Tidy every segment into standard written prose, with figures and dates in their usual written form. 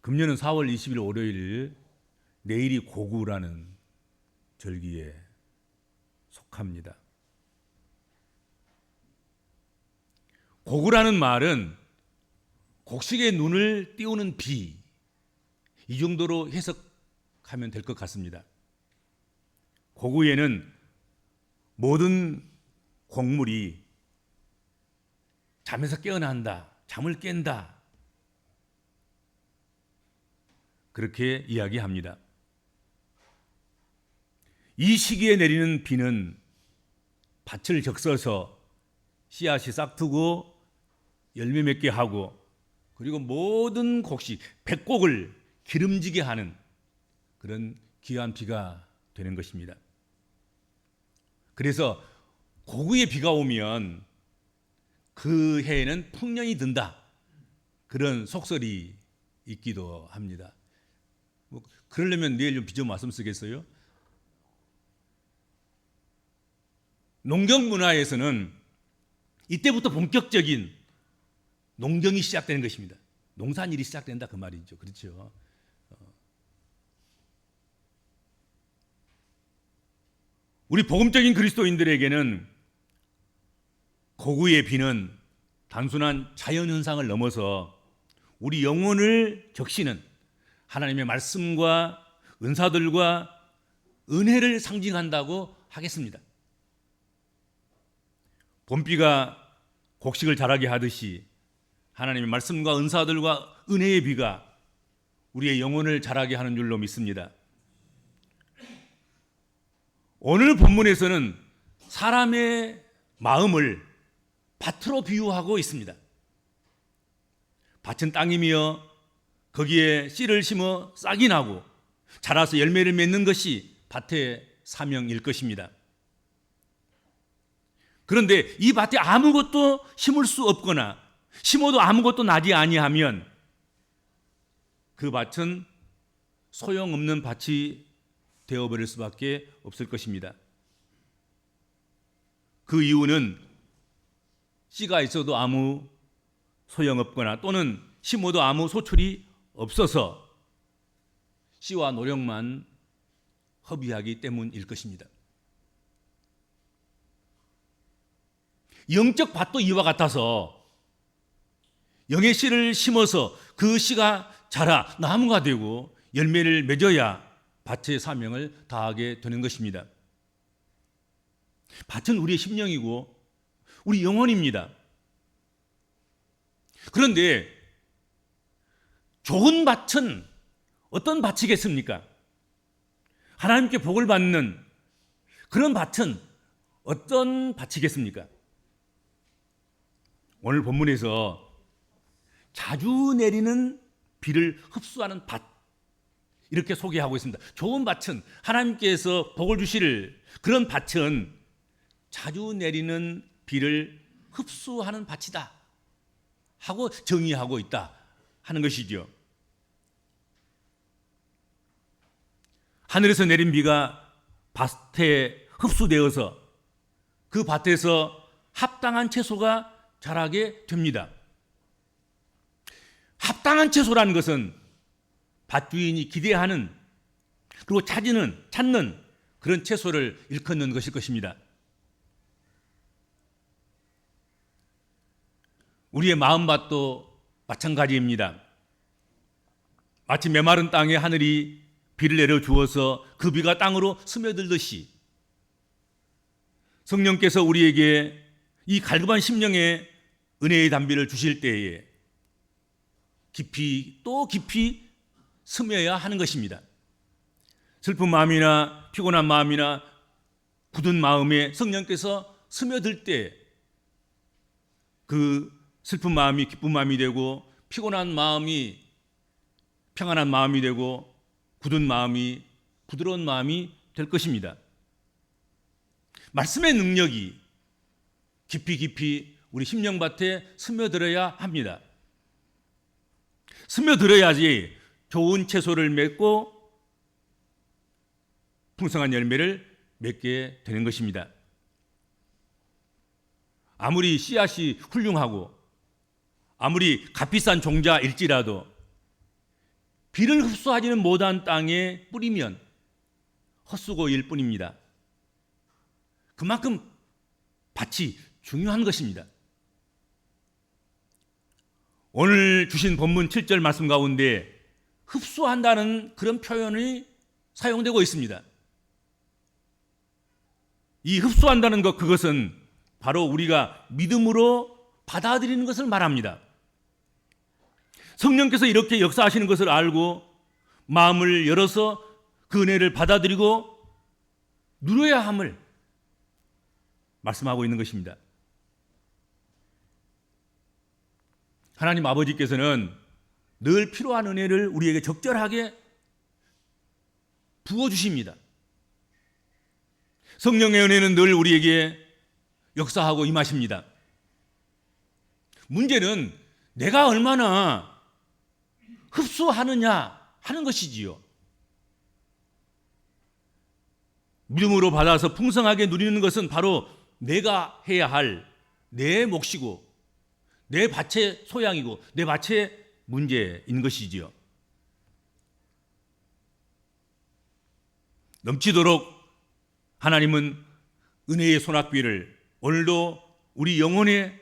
금년은 4월 20일 월요일, 내일이 고구라는 절기에 속합니다. 고구라는 말은 곡식의 눈을 띄우는 비, 이 정도로 해석하면 될 것 같습니다. 고구에는 모든 곡물이 잠에서 깨어난다, 잠을 깬다, 그렇게 이야기합니다. 이 시기에 내리는 비는 밭을 적셔서 씨앗이 싹트고 열매 맺게 하고, 그리고 모든 곡식, 백곡을 기름지게 하는 그런 귀한 비가 되는 것입니다. 그래서 고구에 비가 오면 그 해에는 풍년이 든다, 그런 속설이 있기도 합니다. 그러려면 내일 좀 비좀 말씀 쓰겠어요? 농경 문화에서는 이때부터 본격적인 농경이 시작되는 것입니다. 농산일이 시작된다, 그 말이죠. 그렇죠. 우리 복음적인 그리스도인들에게는 고구의 비는 단순한 자연현상을 넘어서 우리 영혼을 적시는 하나님의 말씀과 은사들과 은혜를 상징한다고 하겠습니다. 봄비가 곡식을 자라게 하듯이 하나님의 말씀과 은사들과 은혜의 비가 우리의 영혼을 자라게 하는 줄로 믿습니다. 오늘 본문에서는 사람의 마음을 밭으로 비유하고 있습니다. 밭은 땅이며 거기에 씨를 심어 싹이 나고 자라서 열매를 맺는 것이 밭의 사명일 것입니다. 그런데 이 밭에 아무것도 심을 수 없거나 심어도 아무것도 나지 아니하면 그 밭은 소용없는 밭이 되어버릴 수밖에 없을 것입니다. 그 이유는 씨가 있어도 아무 소용없거나 또는 심어도 아무 소출이 없어서 씨와 노력만 허비하기 때문일 것입니다. 영적 밭도 이와 같아서 영의 씨를 심어서 그 씨가 자라 나무가 되고 열매를 맺어야 밭의 사명을 다하게 되는 것입니다. 밭은 우리의 심령이고 우리 영혼입니다. 그런데 좋은 밭은 어떤 밭이겠습니까? 하나님께 복을 받는 그런 밭은 어떤 밭이겠습니까? 오늘 본문에서 자주 내리는 비를 흡수하는 밭, 이렇게 소개하고 있습니다. 좋은 밭은, 하나님께서 복을 주실 그런 밭은 자주 내리는 비를 흡수하는 밭이다 하고 정의하고 있다 하는 것이죠. 하늘에서 내린 비가 밭에 흡수되어서 그 밭에서 합당한 채소가 자라게 됩니다. 합당한 채소라는 것은 밭주인이 기대하는, 그리고 찾는 그런 채소를 일컫는 것일 것입니다. 우리의 마음밭도 마찬가지입니다. 마치 메마른 땅에 하늘이 비를 내려 주어서 그 비가 땅으로 스며들듯이 성령께서 우리에게 이 갈급한 심령에 은혜의 단비를 주실 때에 깊이 또 깊이 스며야 하는 것입니다. 슬픈 마음이나 피곤한 마음이나 굳은 마음에 성령께서 스며들 때 그 슬픈 마음이 기쁜 마음이 되고, 피곤한 마음이 평안한 마음이 되고, 굳은 마음이 부드러운 마음이 될 것입니다. 말씀의 능력이 깊이 우리 심령밭에 스며들어야 합니다. 스며들어야지 좋은 채소를 맺고 풍성한 열매를 맺게 되는 것입니다. 아무리 씨앗이 훌륭하고 아무리 값비싼 종자일지라도 비를 흡수하지는 못한 땅에 뿌리면 헛수고일 뿐입니다. 그만큼 밭이 중요한 것입니다. 오늘 주신 본문 7절 말씀 가운데 흡수한다는 그런 표현이 사용되고 있습니다. 이 흡수한다는 것, 그것은 바로 우리가 믿음으로 받아들이는 것을 말합니다. 성령께서 이렇게 역사하시는 것을 알고 마음을 열어서 그 은혜를 받아들이고 누려야 함을 말씀하고 있는 것입니다. 하나님 아버지께서는 늘 필요한 은혜를 우리에게 적절하게 부어주십니다. 성령의 은혜는 늘 우리에게 역사하고 임하십니다. 문제는 내가 얼마나 흡수하느냐 하는 것이지요. 믿음으로 받아서 풍성하게 누리는 것은 바로 내가 해야 할 내 몫이고 내 밭의 소양이고 내 밭의 문제인 것이지요. 넘치도록 하나님은 은혜의 소낙비를 오늘도 우리 영혼에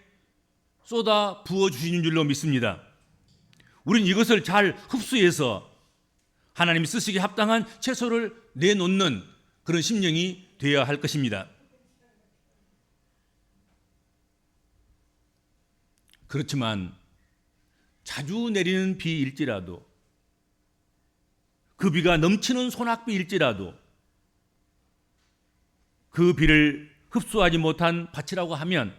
쏟아 부어주시는 줄로 믿습니다. 우린 이것을 잘 흡수해서 하나님이 쓰시기에 합당한 채소를 내놓는 그런 심령이 되어야 할 것입니다. 그렇지만 자주 내리는 비일지라도, 그 비가 넘치는 소낙비일지라도 그 비를 흡수하지 못한 밭이라고 하면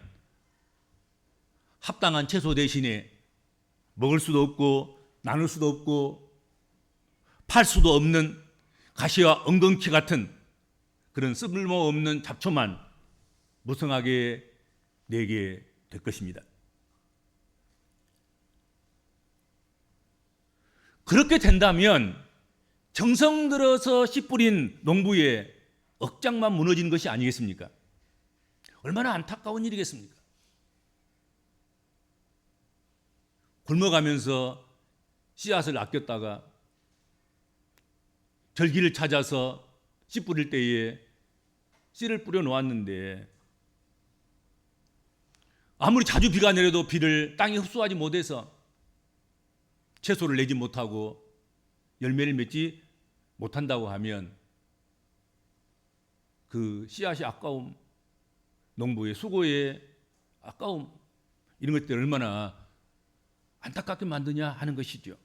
합당한 채소 대신에 먹을 수도 없고 나눌 수도 없고 팔 수도 없는 가시와 엉겅퀴 같은 그런 쓸모없는 잡초만 무성하게 내게 될 것입니다. 그렇게 된다면 정성 들어서 씨 뿌린 농부의 억장만 무너지는 것이 아니겠습니까? 얼마나 안타까운 일이겠습니까? 굶어가면서 씨앗을 아꼈다가 절기를 찾아서 씨 뿌릴 때에 씨를 뿌려 놓았는데 아무리 자주 비가 내려도 비를 땅이 흡수하지 못해서 채소를 내지 못하고 열매를 맺지 못한다고 하면 그 씨앗이 아까움, 농부의 수고의 아까움, 이런 것들이 얼마나 안타깝게 만드냐 하는 것이죠.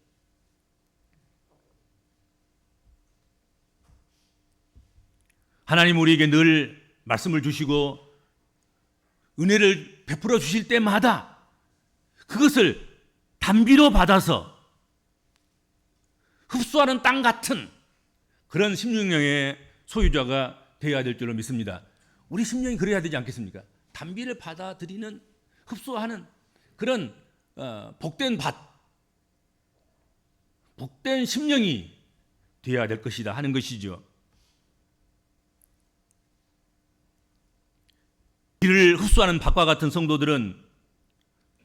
하나님 우리에게 늘 말씀을 주시고 은혜를 베풀어 주실 때마다 그것을 단비로 받아서 흡수하는 땅 같은 그런 심령의 소유자가 되어야 될 줄로 믿습니다. 우리 심령이 그래야 되지 않겠습니까? 단비를 받아들이는, 흡수하는 그런 복된 밭, 복된 심령이 되어야 될 것이다 하는 것이죠. 비를 흡수하는 밭과 같은 성도들은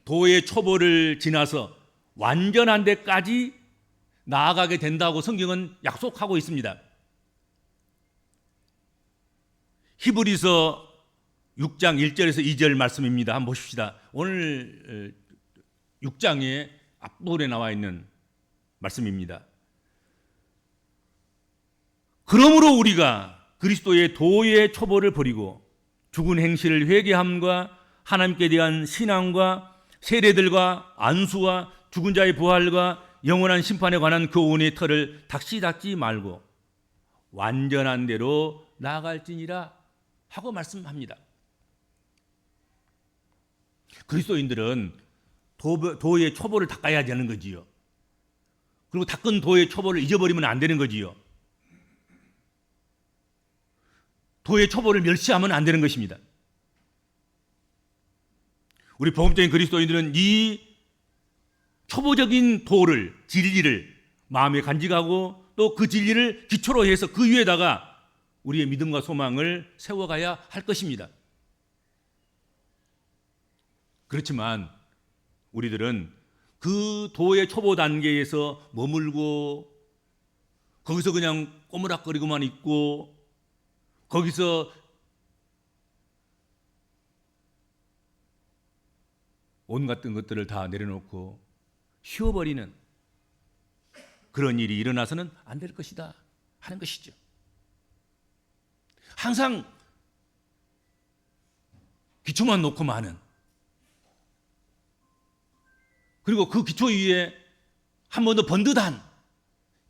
도의 초보를 지나서 완전한 데까지 나아가게 된다고 성경은 약속하고 있습니다. 히브리서 6장 1절에서 2절 말씀입니다. 한번 보십시다. 오늘 6장의 앞부분에 나와 있는 말씀입니다. 그러므로 우리가 그리스도의 도의 초보를 버리고 죽은 행실을 회개함과 하나님께 대한 신앙과 세례들과 안수와 죽은 자의 부활과 영원한 심판에 관한 교훈의 틀을 닥치 닫지 말고 완전한 대로 나아갈지니라 하고 말씀합니다. 그리스도인들은 도의 초보를 닦아야 되는 거지요. 그리고 닦은 도의 초보를 잊어버리면 안 되는 거지요. 도의 초보를 멸시하면 안 되는 것입니다. 우리 복음적인 그리스도인들은 이 초보적인 도를, 진리를 마음에 간직하고 또 그 진리를 기초로 해서 그 위에다가 우리의 믿음과 소망을 세워가야 할 것입니다. 그렇지만 우리들은 그 도의 초보 단계에서 머물고 거기서 그냥 꼬무락거리고만 있고 거기서 온갖 것들을 다 내려놓고 쉬어버리는 그런 일이 일어나서는 안 될 것이다 하는 것이죠. 항상 기초만 놓고 마는, 그리고 그 기초 위에 한 번도 번듯한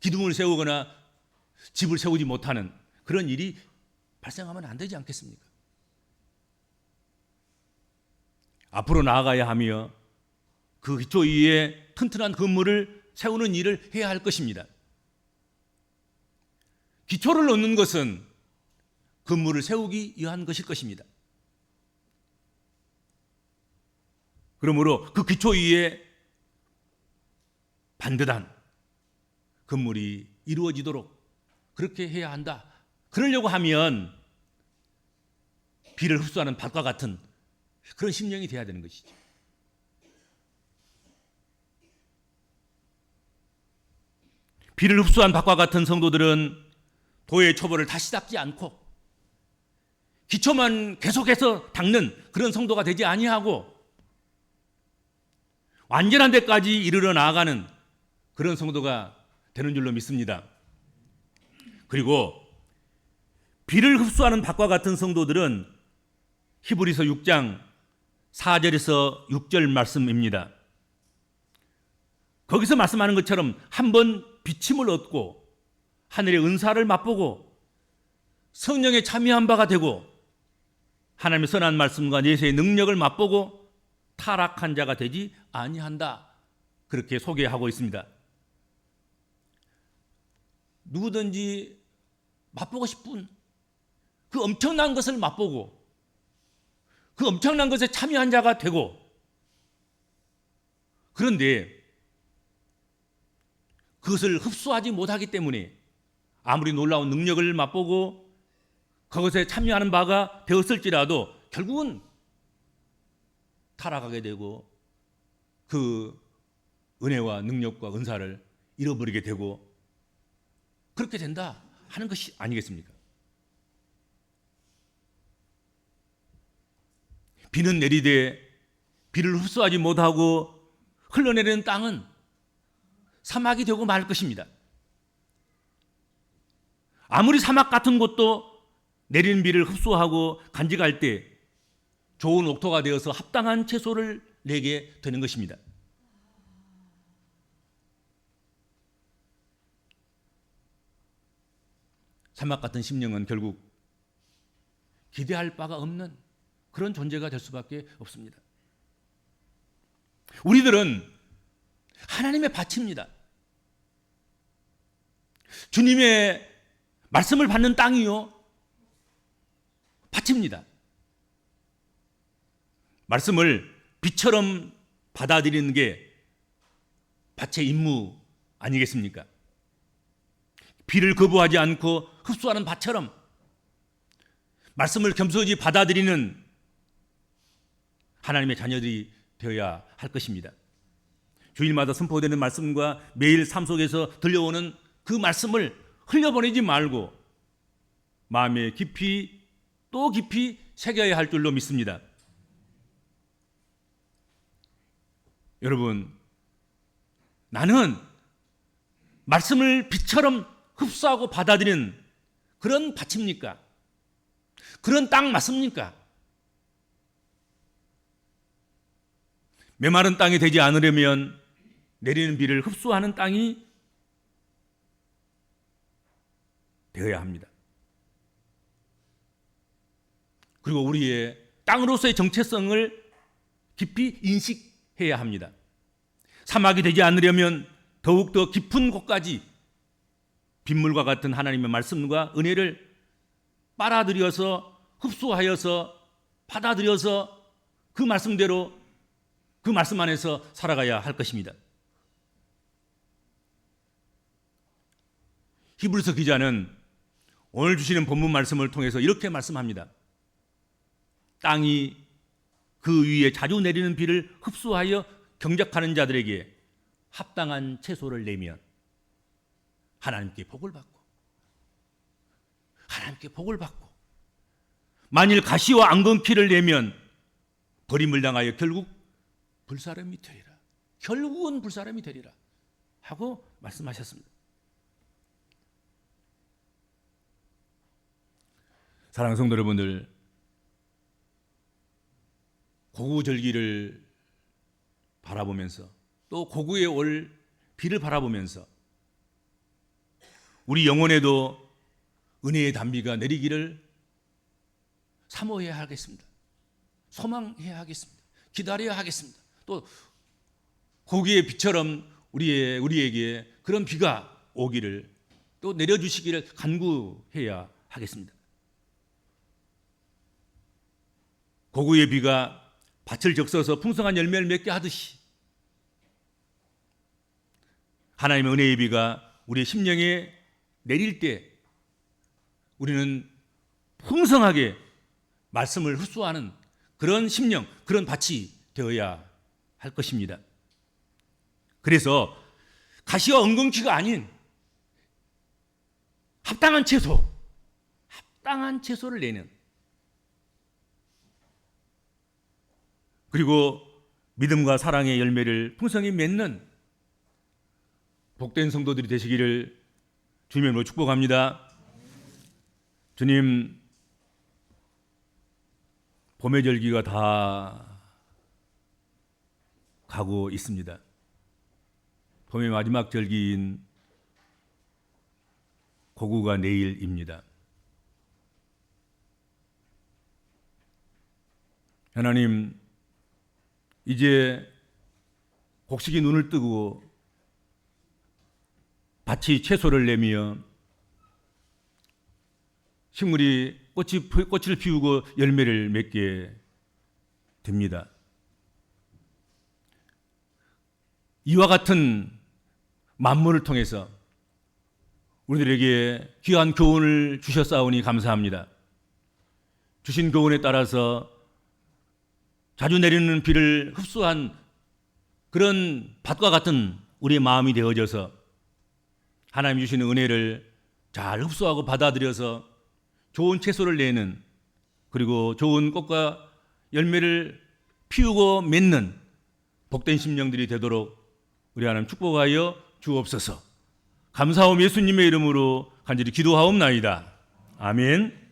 기둥을 세우거나 집을 세우지 못하는 그런 일이 발생하면 안 되지 않겠습니까? 앞으로 나아가야 하며 그 기초 위에 튼튼한 건물을 세우는 일을 해야 할 것입니다. 기초를 놓는 것은 건물을 세우기 위한 것일 것입니다. 그러므로 그 기초 위에 반듯한 건물이 이루어지도록 그렇게 해야 한다. 그러려고 하면 비를 흡수하는 밭과 같은 그런 심령이 돼야 되는 것이죠. 비를 흡수한 밭과 같은 성도들은 도의 초보를 다시 닦지 않고 기초만 계속해서 닦는 그런 성도가 되지 아니하고 완전한 데까지 이르러 나아가는 그런 성도가 되는 줄로 믿습니다. 그리고 비를 흡수하는 밭과 같은 성도들은 히브리서 6장 4절에서 6절 말씀입니다. 거기서 말씀하는 것처럼 한번 비침을 얻고 하늘의 은사를 맛보고 성령에 참여한 바가 되고 하나님의 선한 말씀과 예수의 능력을 맛보고 타락한 자가 되지 아니한다. 그렇게 소개하고 있습니다. 누구든지 맛보고 싶은 그 엄청난 것을 맛보고 그 엄청난 것에 참여한 자가 되고, 그런데 그것을 흡수하지 못하기 때문에 아무리 놀라운 능력을 맛보고 그것에 참여하는 바가 되었을지라도 결국은 타락하게 되고 그 은혜와 능력과 은사를 잃어버리게 되고 그렇게 된다 하는 것이 아니겠습니까? 비는 내리되 비를 흡수하지 못하고 흘러내리는 땅은 사막이 되고 말 것입니다. 아무리 사막 같은 곳도 내리는 비를 흡수하고 간직할 때 좋은 옥토가 되어서 합당한 채소를 내게 되는 것입니다. 사막 같은 심령은 결국 기대할 바가 없는 그런 존재가 될 수밖에 없습니다. 우리들은 하나님의 밭입니다. 주님의 말씀을 받는 땅이요 밭입니다. 말씀을 비처럼 받아들이는 게 밭의 임무 아니겠습니까? 비를 거부하지 않고 흡수하는 밭처럼 말씀을 겸손히 받아들이는 하나님의 자녀들이 되어야 할 것입니다. 주일마다 선포되는 말씀과 매일 삶 속에서 들려오는 그 말씀을 흘려보내지 말고 마음에 깊이 또 깊이 새겨야 할 줄로 믿습니다. 여러분, 나는 말씀을 비처럼 흡수하고 받아들이는 그런 밭입니까? 그런 땅 맞습니까? 메마른 땅이 되지 않으려면 내리는 비를 흡수하는 땅이 되어야 합니다. 그리고 우리의 땅으로서의 정체성을 깊이 인식해야 합니다. 사막이 되지 않으려면 더욱더 깊은 곳까지 빗물과 같은 하나님의 말씀과 은혜를 빨아들여서 흡수하여서 받아들여서 그 말씀대로 그 말씀 안에서 살아가야 할 것입니다. 히브리서 기자는 오늘 주시는 본문 말씀을 통해서 이렇게 말씀합니다. 땅이 그 위에 자주 내리는 비를 흡수하여 경작하는 자들에게 합당한 채소를 내면 하나님께 복을 받고, 하나님께 복을 받고, 만일 가시와 앙금피를 내면 버림을 당하여 결국 불사람이 되리라. 결국은 불사람이 되리라 하고 말씀하셨습니다. 사랑하는 성도 여러분들, 고구절기를 바라보면서 또 고구에 올 비를 바라보면서 우리 영혼에도 은혜의 단비가 내리기를 사모해야 하겠습니다. 소망해야 하겠습니다. 기다려야 하겠습니다. 또 고기의 비처럼 우리에게 그런 비가 오기를 또 내려주시기를 간구해야 하겠습니다. 고구의 비가 밭을 적셔서 풍성한 열매를 맺게 하듯이 하나님의 은혜의 비가 우리의 심령에 내릴 때 우리는 풍성하게 말씀을 흡수하는 그런 심령, 그런 밭이 되어야 할 것입니다. 그래서 가시와 엉겅퀴가 아닌 합당한 채소를 내는, 그리고 믿음과 사랑의 열매를 풍성히 맺는 복된 성도들이 되시기를 주님의 이름으로 축복합니다. 주님, 봄의 절기가 다 가고 있습니다. 봄의 마지막 절기인 고구가 내일입니다. 하나님, 이제 곡식이 눈을 뜨고 밭이 채소를 내며 식물이 꽃을 피우고 열매를 맺게 됩니다. 이와 같은 만물을 통해서 우리들에게 귀한 교훈을 주셨사오니 감사합니다. 주신 교훈에 따라서 자주 내리는 비를 흡수한 그런 밭과 같은 우리의 마음이 되어져서 하나님 주시는 은혜를 잘 흡수하고 받아들여서 좋은 채소를 내는, 그리고 좋은 꽃과 열매를 피우고 맺는 복된 심령들이 되도록 우리 하나님 축복하여 주옵소서. 감사하오 예수님의 이름으로 간절히 기도하옵나이다. 아멘.